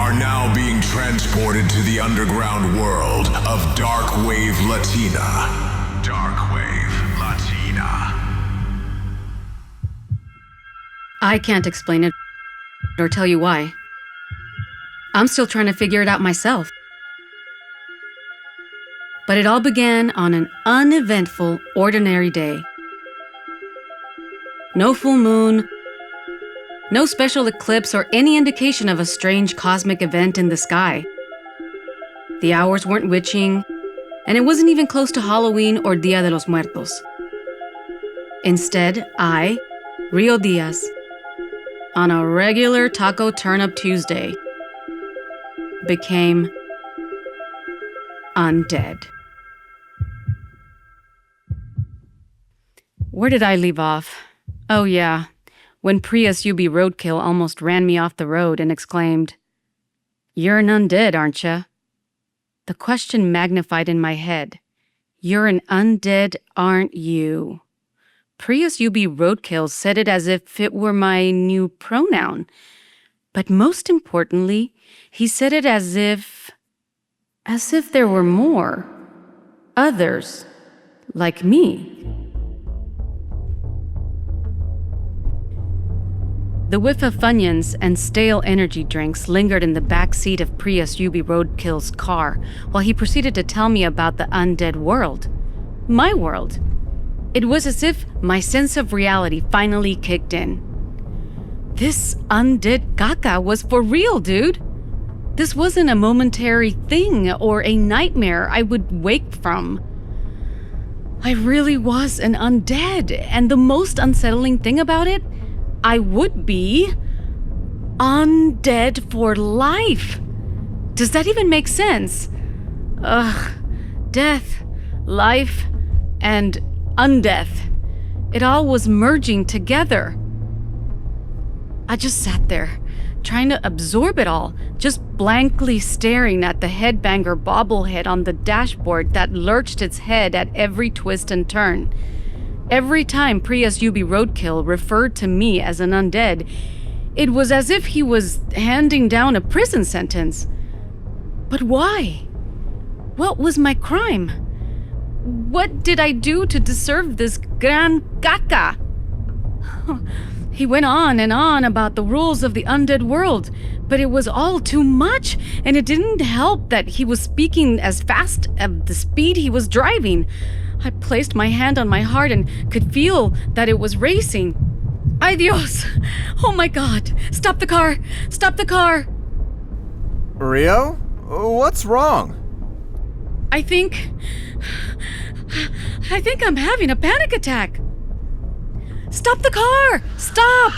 are now being transported to the underground world of Darkwave Latina. Darkwave Latina. I can't explain it or tell you why. I'm still trying to figure it out myself. But it all began on an uneventful, ordinary day. No full moon, no special eclipse or any indication of a strange cosmic event in the sky. The hours weren't witching, and it wasn't even close to Halloween or Dia de los Muertos. Instead, I, Rio Diaz, on a regular Taco Turnip Tuesday, became undead. Where did I leave off? Oh yeah, when Prius UBRoadkill almost ran me off the road and exclaimed, "You're an undead, aren't ya?" The question magnified in my head. You're an undead, aren't you? Prius UBRoadkill said it as if it were my new pronoun. But most importantly, he said it as if there were more. Others, like me. The whiff of Funyuns and stale energy drinks lingered in the back seat of Prius UBRoadkill's car while he proceeded to tell me about the undead world. My world. It was as if my sense of reality finally kicked in. This undead caca was for real, dude. This wasn't a momentary thing or a nightmare I would wake from. I really was an undead, and the most unsettling thing about it, I would be undead for life. Does that even make sense? Death, life, and undeath. It all was merging together. I just sat there, trying to absorb it all, just blankly staring at the headbanger bobblehead on the dashboard that lurched its head at every twist and turn. Every time Prius UBRoadkill referred to me as an undead, it was as if he was handing down a prison sentence. But why? What was my crime? What did I do to deserve this gran caca? He went on and on about the rules of the undead world, but it was all too much, and it didn't help that he was speaking as fast at the speed he was driving. I placed my hand on my heart and could feel that it was racing. Ay Dios! Oh my God! Stop the car! Stop the car! Rio? What's wrong? I think I'm having a panic attack. Stop the car! Stop!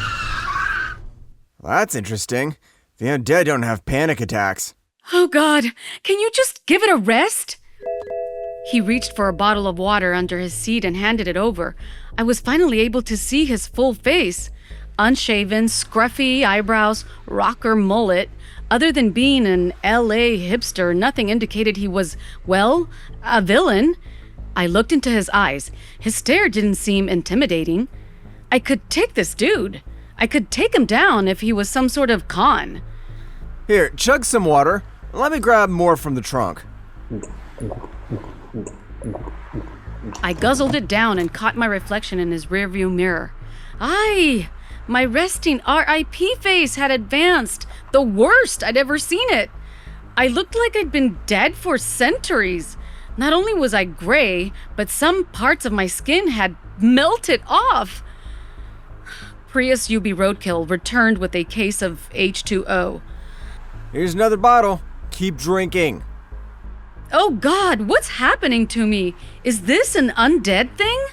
That's interesting. The undead don't have panic attacks. Oh God, can you just give it a rest? He reached for a bottle of water under his seat and handed it over. I was finally able to see his full face. Unshaven, scruffy eyebrows, rocker mullet. Other than being an LA hipster, nothing indicated he was, well, a villain. I looked into his eyes. His stare didn't seem intimidating. I could take this dude. I could take him down if he was some sort of con. Here, chug some water. Let me grab more from the trunk. I guzzled it down and caught my reflection in his rearview mirror. Aye, my resting R.I.P. face had advanced. The worst I'd ever seen it. I looked like I'd been dead for centuries. Not only was I gray, but some parts of my skin had melted off. Prius UBRoadkill returned with a case of H2O. Here's another bottle. Keep drinking. Oh God, what's happening to me? Is this an undead thing?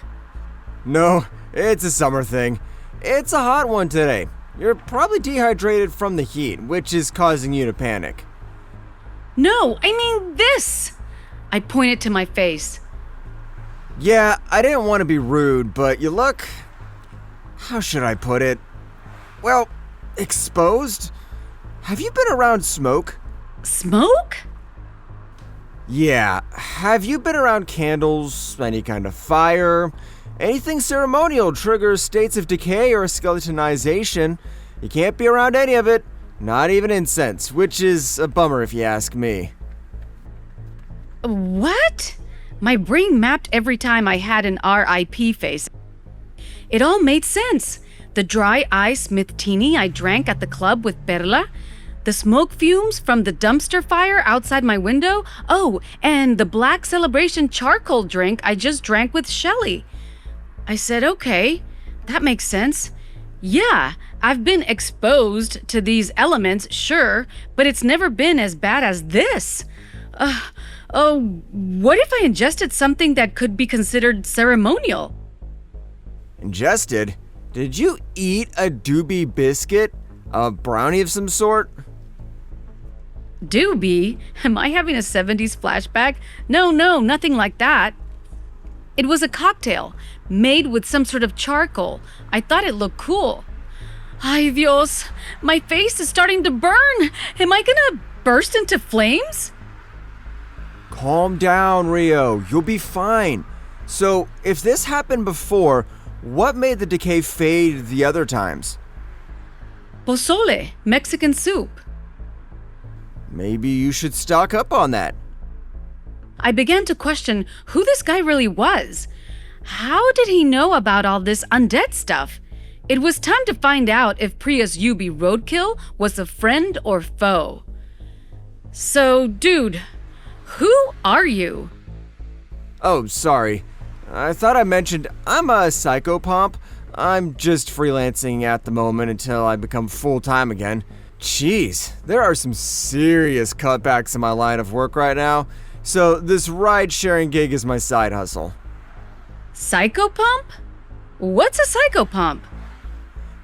No, it's a summer thing. It's a hot one today. You're probably dehydrated from the heat, which is causing you to panic. No, I mean this! I pointed to my face. Yeah, I didn't want to be rude, but you look... How should I put it? Well, exposed? Have you been around smoke? Smoke? Yeah, have you been around candles, any kind of fire? Anything ceremonial triggers states of decay or skeletonization. You can't be around any of it. Not even incense, which is a bummer if you ask me. What? My brain mapped every time I had an RIP face. It all made sense. The dry ice Smith-tini I drank at the club with Perla, the smoke fumes from the dumpster fire outside my window, oh, and the Black Celebration charcoal drink I just drank with Shelley. I said, okay, that makes sense. Yeah, I've been exposed to these elements, sure, but it's never been as bad as this. What if I ingested something that could be considered ceremonial? Ingested? Did you eat a doobie biscuit? A brownie of some sort? Doobie? Am I having a 70s flashback? No, nothing like that. It was a cocktail, made with some sort of charcoal. I thought it looked cool. Ay Dios, my face is starting to burn. Am I gonna burst into flames? Calm down, Rio. You'll be fine. So, if this happened before, what made the decay fade the other times? Pozole, Mexican soup. Maybe you should stock up on that. I began to question who this guy really was. How did he know about all this undead stuff? It was time to find out if Prius UBRoadkill was a friend or foe. So, dude, who are you? Oh, sorry. I thought I mentioned I'm a psychopomp. I'm just freelancing at the moment until I become full-time again. Jeez, there are some serious cutbacks in my line of work right now, so this ride-sharing gig is my side hustle. Psychopomp? What's a psychopomp?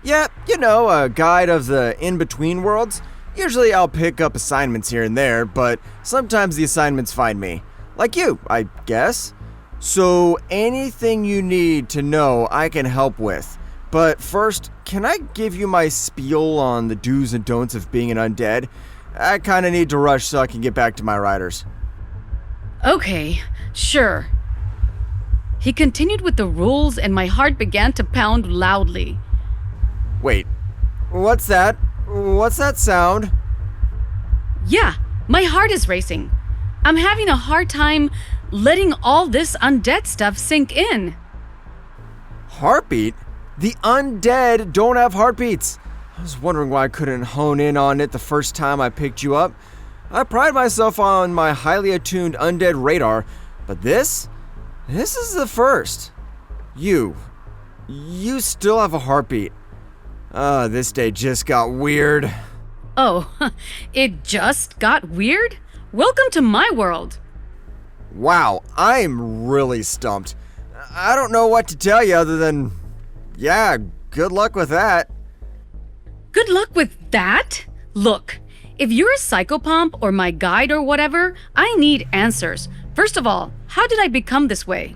Yeah, you know, a guide of the in-between worlds. Usually I'll pick up assignments here and there, but sometimes the assignments find me. Like you, I guess. So anything you need to know, I can help with. But first, can I give you my spiel on the do's and don'ts of being an undead? I kinda need to rush so I can get back to my riders. Okay, sure. He continued with the rules and my heart began to pound loudly. Wait, what's that? What's that sound? Yeah, my heart is racing. I'm having a hard time letting all this undead stuff sink in. Heartbeat? The undead don't have heartbeats. I was wondering why I couldn't hone in on it the first time I picked you up. I pride myself on my highly attuned undead radar, but this is the first. You still have a heartbeat. This day just got weird. Oh, it just got weird? Welcome to my world. Wow, I'm really stumped. I don't know what to tell you other than, yeah, good luck with that. Good luck with that? Look, if you're a psychopomp or my guide or whatever, I need answers. First of all, how did I become this way?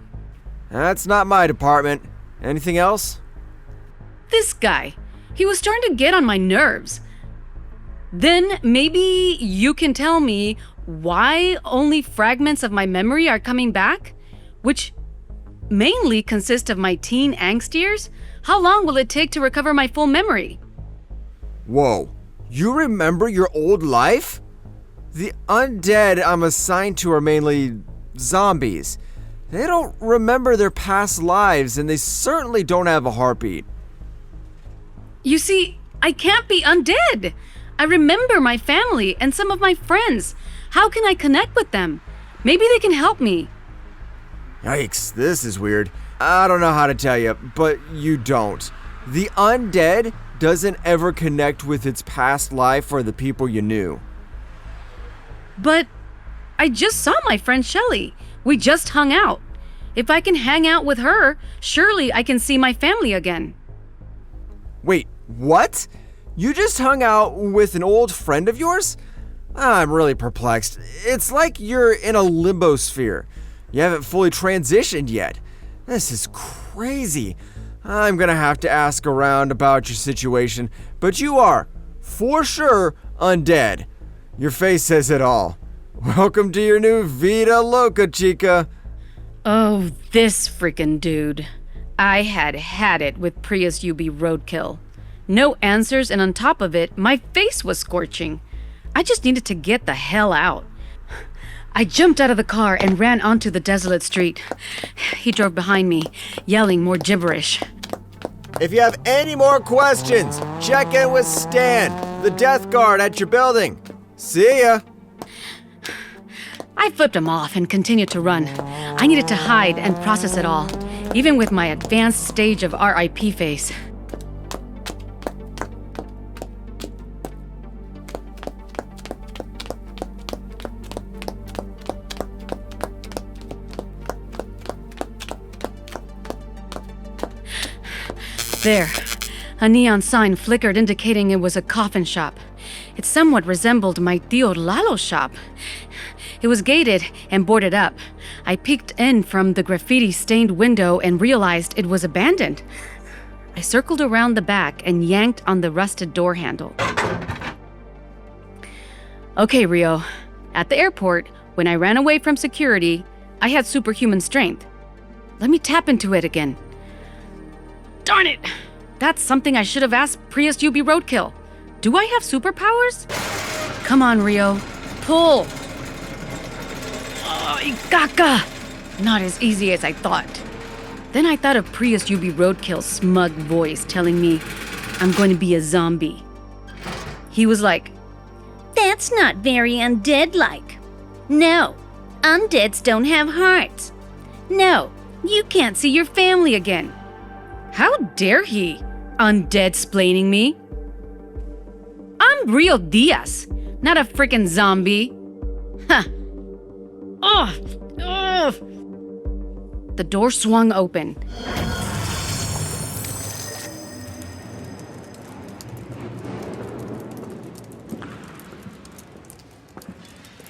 That's not my department. Anything else? This guy, he was starting to get on my nerves. Then maybe you can tell me why only fragments of my memory are coming back? Which mainly consist of my teen angst years? How long will it take to recover my full memory? Whoa, you remember your old life? The undead I'm assigned to are mainly zombies. They don't remember their past lives, and they certainly don't have a heartbeat. You see, I can't be undead. I remember my family and some of my friends. How can I connect with them? Maybe they can help me. Yikes, this is weird. I don't know how to tell you, but you don't. The undead doesn't ever connect with its past life or the people you knew. But I just saw my friend Shelley. We just hung out. If I can hang out with her, surely I can see my family again. Wait, what? You just hung out with an old friend of yours? I'm really perplexed. It's like you're in a limbo sphere. You haven't fully transitioned yet. This is crazy. I'm gonna have to ask around about your situation, but you are, for sure, undead. Your face says it all. Welcome to your new Vida Loca, chica. Oh, this freaking dude. I had it with Prius UBRoadkill. No answers, and on top of it, my face was scorching. I just needed to get the hell out. I jumped out of the car and ran onto the desolate street. He drove behind me, yelling more gibberish. If you have any more questions, check in with Stan, the death guard at your building. See ya. I flipped him off and continued to run. I needed to hide and process it all, even with my advanced stage of RIP face. There, a neon sign flickered indicating it was a coffin shop. It somewhat resembled my Tio Lalo shop. It was gated and boarded up. I peeked in from the graffiti-stained window and realized it was abandoned. I circled around the back and yanked on the rusted door handle. Okay, Rio. At the airport, when I ran away from security, I had superhuman strength. Let me tap into it again. Darn it! That's something I should have asked Prius UBRoadkill. Do I have superpowers? Come on, Rio. Pull! Oh, Ikaka! Not as easy as I thought. Then I thought of Prius UBRoadkill's smug voice telling me I'm going to be a zombie. He was like, That's not very undead-like. No, undeads don't have hearts. No, you can't see your family again. how dare he? Undead-splaining me? I'm Rio Diaz, not a freaking zombie. Huh. Ugh. Ugh. The door swung open.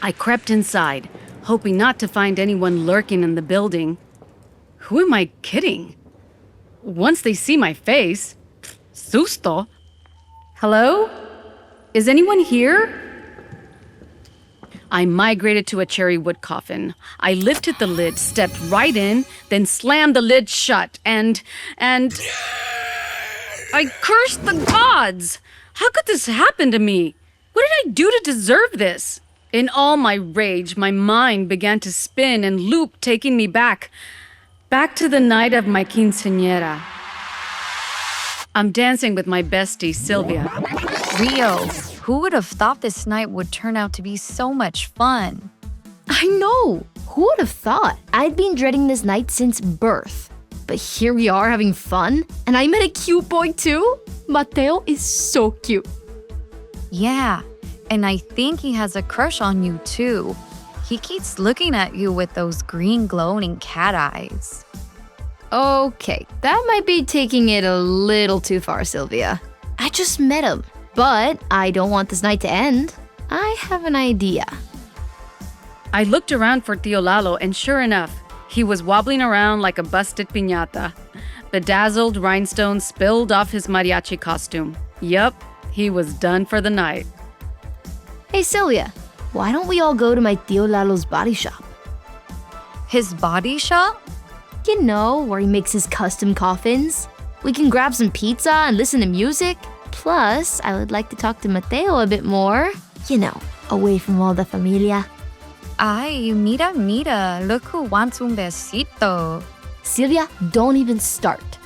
I crept inside, hoping not to find anyone lurking in the building. Who am I kidding? Once they see my face, susto. Hello? Is anyone here? I migrated to a cherry wood coffin. I lifted the lid, stepped right in, then slammed the lid shut, and I cursed the gods! How could this happen to me? What did I do to deserve this? In all my rage, my mind began to spin and loop, taking me back to the night of my quinceañera. I'm dancing with my bestie, Sylvia. Rio, who would have thought this night would turn out to be so much fun? I know! Who would have thought? I'd been dreading this night since birth. But here we are having fun, and I met a cute boy too. Mateo is so cute. Yeah, and I think he has a crush on you too. He keeps looking at you with those green glowing cat eyes. Okay, that might be taking it a little too far, Sylvia. I just met him, but I don't want this night to end. I have an idea. I looked around for Tio Lalo, and sure enough, he was wobbling around like a busted piñata. Bedazzled rhinestones spilled off his mariachi costume. Yup, he was done for the night. Hey, Sylvia, why don't we all go to my Tio Lalo's body shop? His body shop? You know, where he makes his custom coffins. We can grab some pizza and listen to music. Plus, I would like to talk to Mateo a bit more. You know, away from all the familia. Ay, mira, look who wants un besito. Sylvia, don't even start.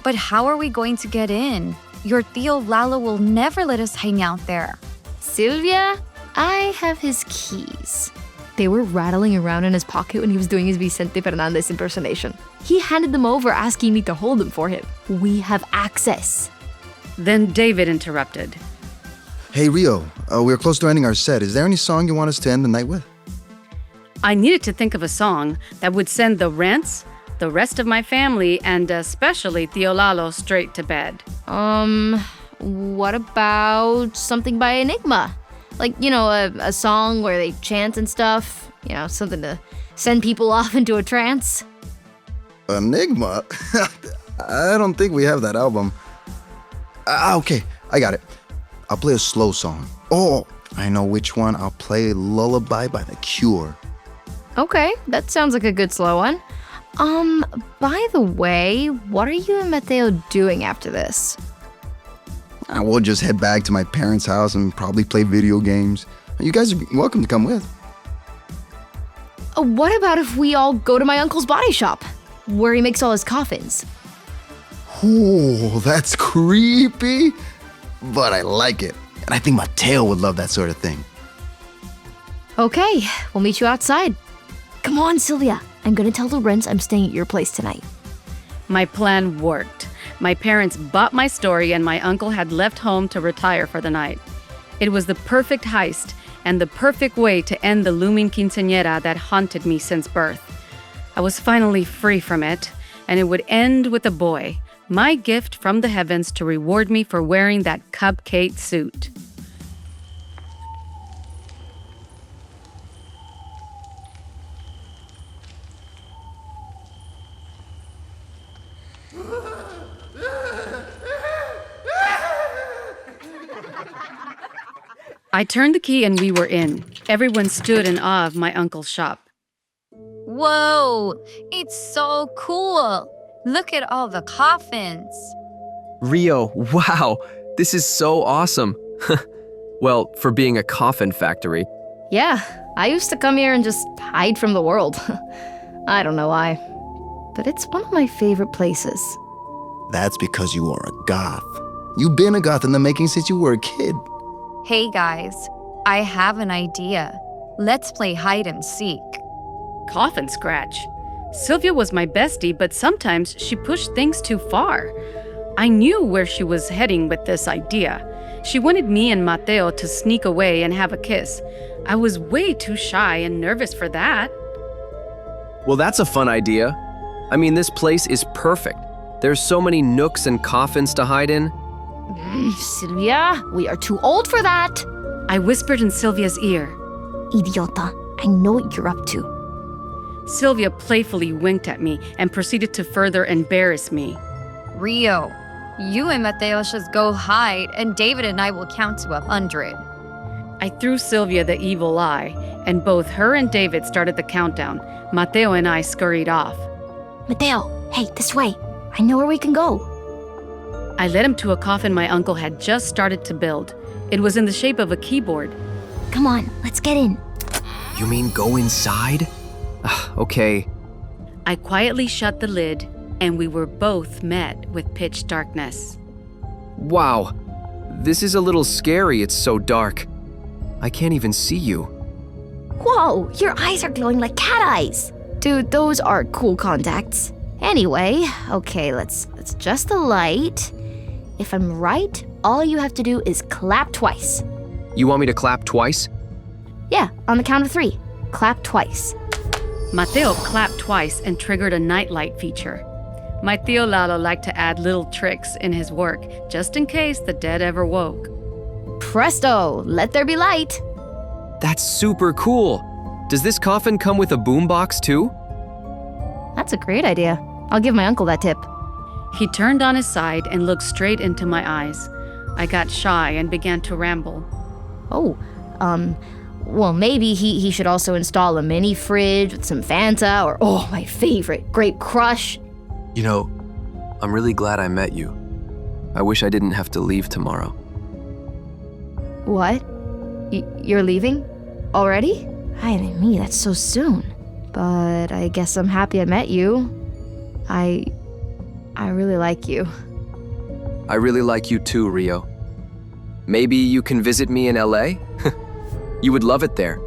But how are we going to get in? Your Tio Lalo will never let us hang out there. Sylvia, I have his keys. They were rattling around in his pocket when he was doing his Vicente Fernandez impersonation. He handed them over asking me to hold them for him. We have access. Then David interrupted. Hey, Rio, we're close to ending our set. Is there any song you want us to end the night with? I needed to think of a song that would send the Rents, the rest of my family, and especially Tio Lalo straight to bed. What about something by Enigma? Like, you know, a song where they chant and stuff. You know, something to send people off into a trance. Enigma? I don't think we have that album. Okay, I got it. I'll play a slow song. Oh, I know which one. I'll play Lullaby by The Cure. Okay, that sounds like a good slow one. By the way, what are you and Mateo doing after this? I will just head back to my parents' house and probably play video games. You guys are welcome to come with. What about if we all go to my uncle's body shop, where he makes all his coffins? Oh, that's creepy, but I like it. And I think Mateo would love that sort of thing. Okay, we'll meet you outside. Come on, Sylvia. I'm gonna tell Lorenz I'm staying at your place tonight. My plan worked. My parents bought my story and my uncle had left home to retire for the night. It was the perfect heist and the perfect way to end the looming quinceañera that haunted me since birth. I was finally free from it, and it would end with a boy, my gift from the heavens to reward me for wearing that cupcake suit. I turned the key and we were in. Everyone stood in awe of my uncle's shop. Whoa, it's so cool. Look at all the coffins. Rio, wow, this is so awesome. Well, for being a coffin factory. Yeah, I used to come here and just hide from the world. I don't know why, but it's one of my favorite places. That's because you are a goth. You've been a goth in the making since you were a kid. Hey guys, I have an idea. Let's play hide and seek. Coffin scratch. Sylvia was my bestie, but sometimes she pushed things too far. I knew where she was heading with this idea. She wanted me and Mateo to sneak away and have a kiss. I was way too shy and nervous for that. Well, that's a fun idea. I mean, this place is perfect. There's so many nooks and coffins to hide in. Sylvia, we are too old for that. I whispered in Sylvia's ear. Idiota, I know what you're up to. Sylvia playfully winked at me and proceeded to further embarrass me. Rio, you and Mateo should go hide, and David and I will count to 100. I threw Sylvia the evil eye, and both her and David started the countdown. Mateo and I scurried off. Mateo, hey, this way. I know where we can go. I led him to a coffin my uncle had just started to build. It was in the shape of a keyboard. Come on, let's get in. You mean go inside? Okay. I quietly shut the lid, and we were both met with pitch darkness. Wow, this is a little scary, it's so dark. I can't even see you. Whoa, your eyes are glowing like cat eyes. Dude, those are cool contacts. Anyway, okay, let's adjust the light. If I'm right, all you have to do is clap twice. You want me to clap twice? Yeah, on the count of 3. Clap twice. Mateo clapped twice and triggered a nightlight feature. My Tio Lalo liked to add little tricks in his work, just in case the dead ever woke. Presto, let there be light. That's super cool. Does this coffin come with a boombox too? That's a great idea. I'll give my uncle that tip. He turned on his side and looked straight into my eyes. I got shy and began to ramble. Oh, well, maybe he should also install a mini fridge with some Fanta or, oh, my favorite, Grape Crush. You know, I'm really glad I met you. I wish I didn't have to leave tomorrow. What? You're leaving? Already? Hi, me, that's so soon. But I guess I'm happy I met you. I really like you. I really like you too, Rio. Maybe you can visit me in LA? You would love it there.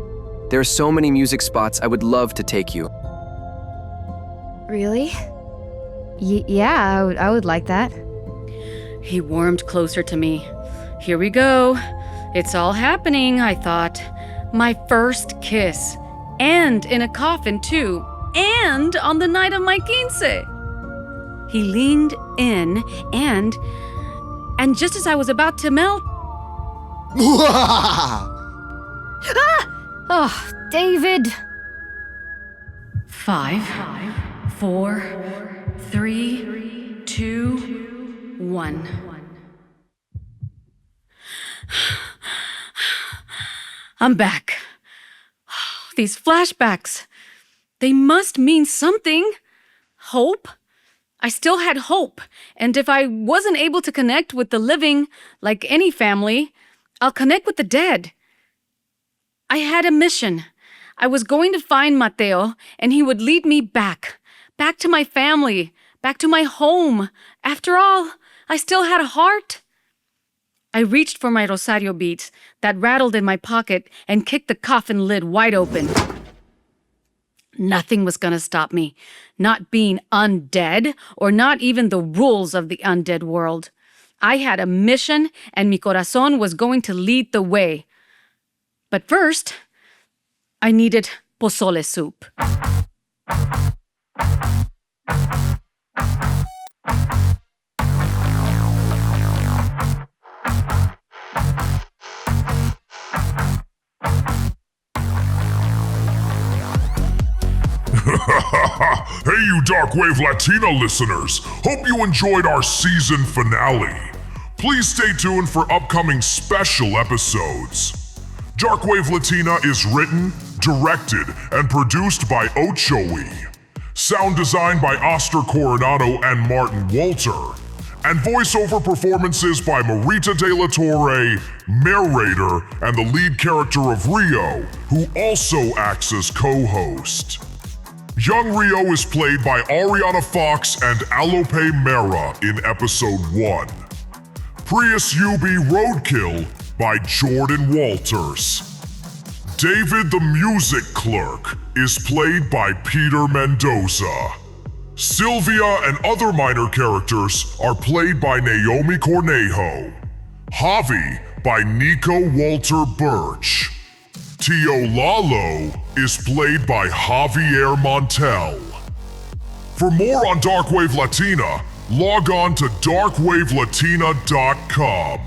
There are so many music spots I would love to take you. Really? Yeah, I would like that. He warmed closer to me. Here we go. It's all happening, I thought. My first kiss. And in a coffin, too. And on the night of my quince. He leaned in and just as I was about to melt... Oh, David. 5, 4, 3, 2, 1. I'm back. These flashbacks, they must mean something. Hope? I still had hope, and if I wasn't able to connect with the living like any family, I'll connect with the dead. I had a mission. I was going to find Mateo, and he would lead me back to my family, back to my home. After all, I still had a heart. I reached for my Rosario beads that rattled in my pocket and kicked the coffin lid wide open. Nothing was going to stop me, not being undead or not even the rules of the undead world. I had a mission and mi corazón was going to lead the way. But first, I needed pozole soup. Hey you Darkwave Latina listeners, hope you enjoyed our season finale. Please stay tuned for upcoming special episodes. Darkwave Latina is written, directed, and produced by Ochoie. Sound designed by Oscar Coronado and Martin Walter. And voiceover performances by Marita De La Torre, narrator, and the lead character of Rio, who also acts as co-host. Young Rio is played by Arianna Fox and Alope Mera in episode 1. Prius UBRoadkill by Jordan Walters. David the Music Clerk is played by Peter Mendoza. Sylvia and other minor characters are played by Naomi Cornejo. Javi by Nico Walter Birch. Tio Lalo is played by Javier Montiel. For more on Darkwave Latina, log on to darkwavelatina.com.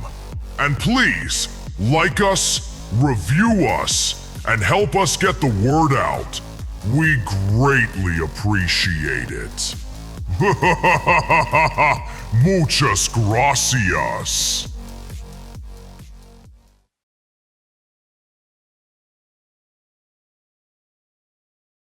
And please, like us, review us, and help us get the word out. We greatly appreciate it. Muchas gracias.